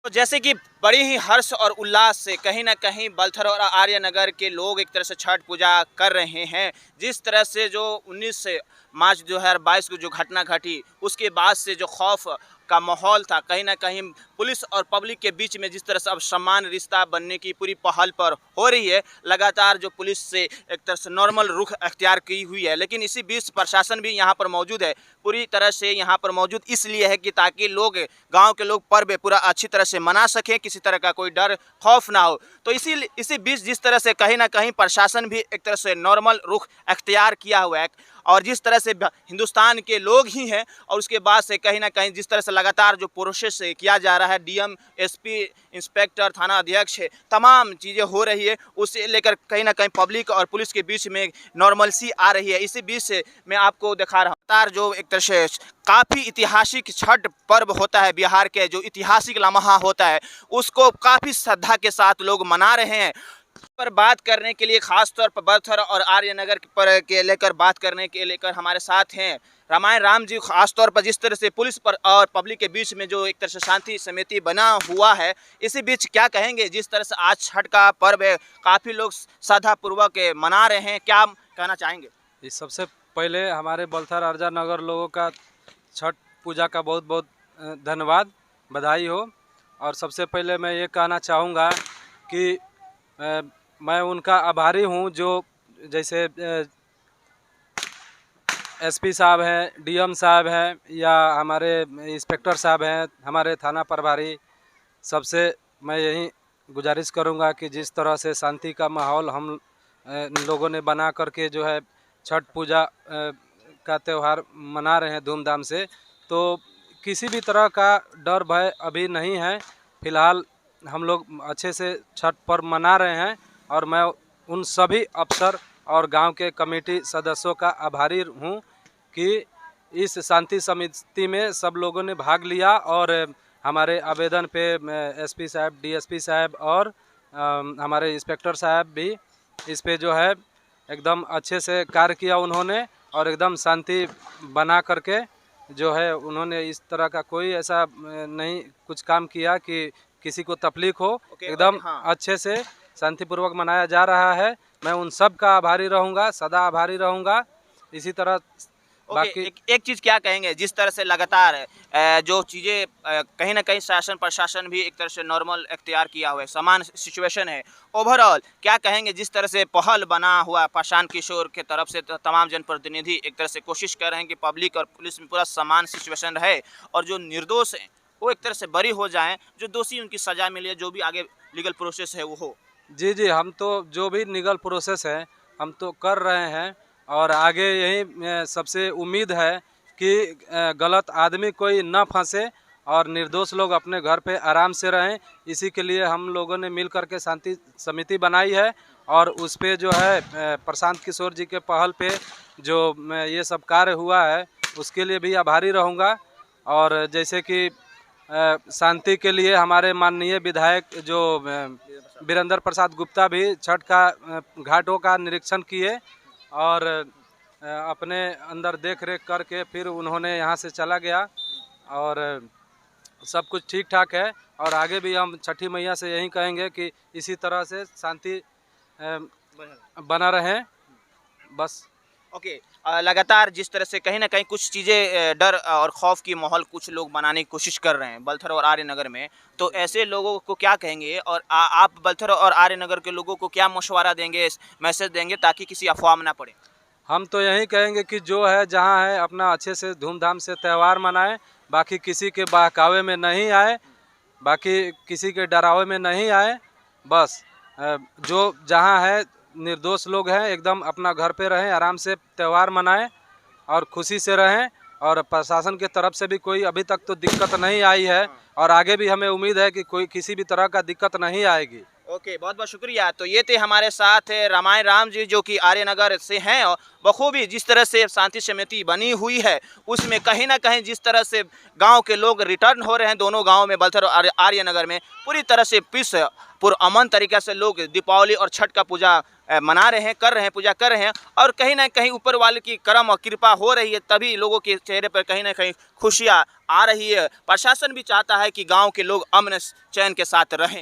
तो जैसे कि बड़ी ही हर्ष और उल्लास से कहीं ना कहीं बलथर और आर्यनगर के लोग एक तरह से छठ पूजा कर रहे हैं। जिस तरह से जो 19 से मार्च 2022 को जो घटना घटी, उसके बाद से जो खौफ का माहौल था, कहीं ना कहीं पुलिस और पब्लिक के बीच में जिस तरह से अब समान रिश्ता बनने की पूरी पहल पर हो रही है, लगातार जो पुलिस से एक तरह से नॉर्मल रुख अख्तियार की हुई है। लेकिन इसी बीच प्रशासन भी यहाँ पर मौजूद है, पूरी तरह से यहाँ पर मौजूद इसलिए है कि ताकि लोग, गांव के लोग पर्व पूरा अच्छी तरह से मना सकें, किसी तरह का कोई डर खौफ ना हो। तो इसी बीच जिस तरह से कहीं ना कहीं प्रशासन भी एक तरह से नॉर्मल रुख अख्तियार किया हुआ है, और जिस तरह से हिंदुस्तान के लोग ही हैं, और उसके बाद से कहीं ना कहीं जिस तरह से लगातार जो प्रोसेस किया जा रहा है, डीएम, एसपी, इंस्पेक्टर, थाना अध्यक्ष, तमाम चीज़ें हो रही है, उसे लेकर कहीं ना कहीं पब्लिक और पुलिस के बीच में नॉर्मलसी आ रही है। इसी बीच से मैं आपको दिखा रहा हूँ जो एक तरह से काफ़ी ऐतिहासिक छठ पर्व होता है, बिहार के जो ऐतिहासिक लम्हा होता है, उसको काफ़ी श्रद्धा के साथ लोग मना रहे हैं। पर बात करने के लिए खास तौर पर बलथर और आर्यनगर पर के लेकर बात करने के लेकर हमारे साथ हैं रामायण राम जी। खास तौर पर जिस तरह से पुलिस पर और पब्लिक के बीच में जो एक तरह से शांति समिति बना हुआ है, इसी बीच क्या कहेंगे? जिस तरह से आज छठ का पर्व है, काफ़ी लोग श्रद्धापूर्वक मना रहे हैं, क्या कहना चाहेंगे? इस सबसे पहले हमारे बलथर आर्यनगर लोगों का छठ पूजा का बहुत बहुत धन्यवाद, बधाई हो। और सबसे पहले मैं ये कहना चाहूँगा कि मैं उनका आभारी हूँ जो जैसे एसपी साहब हैं, डीएम साहब हैं, या हमारे इंस्पेक्टर साहब हैं, हमारे थाना प्रभारी, सबसे मैं यही गुजारिश करूँगा कि जिस तरह से शांति का माहौल हम लोगों ने बना करके जो है छठ पूजा का त्यौहार मना रहे हैं धूमधाम से, तो किसी भी तरह का डर भय अभी नहीं है। फिलहाल हम लोग अच्छे से छठ पर्व मना रहे हैं, और मैं उन सभी अफसर और गांव के कमेटी सदस्यों का आभारी हूं कि इस शांति समिति में सब लोगों ने भाग लिया, और हमारे आवेदन पे एसपी साहब, डीएसपी साहब और हमारे इंस्पेक्टर साहब भी इस पे जो है एकदम अच्छे से कार्य किया उन्होंने, और एकदम शांति बना करके जो है उन्होंने इस तरह का कोई ऐसा नहीं कुछ काम किया कि किसी को तकलीफ हो। एकदम अच्छे से शांतिपूर्वक मनाया जा रहा है। मैं उन सब का आभारी रहूँगा, सदा आभारी रहूँगा। इसी तरह बाकी एक चीज़ क्या कहेंगे? जिस तरह से लगातार जो चीज़ें कहीं ना कहीं शासन प्रशासन भी एक तरह से नॉर्मल अख्तियार किया हुआ है, समान सिचुएशन है, ओवरऑल क्या कहेंगे? जिस तरह से पहल बना हुआ प्रशांत किशोर के तरफ से तमाम जनप्रतिनिधि एक तरह से कोशिश कर रहे हैं कि पब्लिक और पुलिस में पूरा समान सिचुएशन रहे, और जो निर्दोष हैं वो एक तरह से बरी हो जाएं, जो दोषी उनकी सज़ा मिले, जो भी आगे लीगल प्रोसेस है वो हो। जी, हम तो जो भी लीगल प्रोसेस है हम तो कर रहे हैं, और आगे यही सबसे उम्मीद है कि गलत आदमी कोई न फंसे और निर्दोष लोग अपने घर पे आराम से रहें। इसी के लिए हम लोगों ने मिल कर के शांति समिति बनाई है, और उस पे जो है प्रशांत किशोर जी के पहल पे जो ये सब कार्य हुआ है उसके लिए भी आभारी रहूँगा। और जैसे कि शांति के लिए हमारे माननीय विधायक जो वीरेंद्र प्रसाद गुप्ता भी छठ का घाटों का निरीक्षण किए, और अपने अंदर देख रेख करके फिर उन्होंने यहाँ से चला गया, और सब कुछ ठीक ठाक है। और आगे भी हम छठी मैया से यही कहेंगे कि इसी तरह से शांति बना रहे बस। ओके, लगातार जिस तरह से कहीं ना कहीं कुछ चीज़ें डर और खौफ की माहौल कुछ लोग बनाने की कोशिश कर रहे हैं बलथर और आर्यनगर में, तो ऐसे लोगों को क्या कहेंगे? और आप बलथर और आर्यनगर के लोगों को क्या मशवरा देंगे, मैसेज देंगे, ताकि किसी अफवाह में ना पड़े? हम तो यही कहेंगे कि जो है जहाँ है अपना अच्छे से धूमधाम से त्यौहार मनाएं, बाकी किसी के बहकावे में नहीं आए, बाकी किसी के डरावे में नहीं आए। बस जो जहाँ है निर्दोष लोग हैं एकदम अपना घर पे रहें, आराम से त्यौहार मनाएं और खुशी से रहें। और प्रशासन के तरफ से भी कोई अभी तक तो दिक्कत नहीं आई है, और आगे भी हमें उम्मीद है कि कोई किसी भी तरह का दिक्कत नहीं आएगी। ओके, बहुत बहुत शुक्रिया। तो ये थे हमारे साथ रामायण राम जी, जो कि आर्यनगर से हैं, और बखूबी जिस तरह से शांति समिति बनी हुई है उसमें कहीं ना कहीं जिस तरह से गांव के लोग रिटर्न हो रहे हैं, दोनों गांव में बलथर और आर्यनगर में पूरी तरह से पीस पुरअमन तरीके से लोग दीपावली और छठ का पूजा मना रहे हैं, कर रहे हैं, पूजा कर रहे हैं, और कहीं ना कहीं ऊपर वाले की करम और कृपा हो रही है, तभी लोगों के चेहरे पर कहीं ना कहीं खुशियाँ आ रही है। प्रशासन भी चाहता है कि गाँव के लोग अमन चैन के साथ रहें।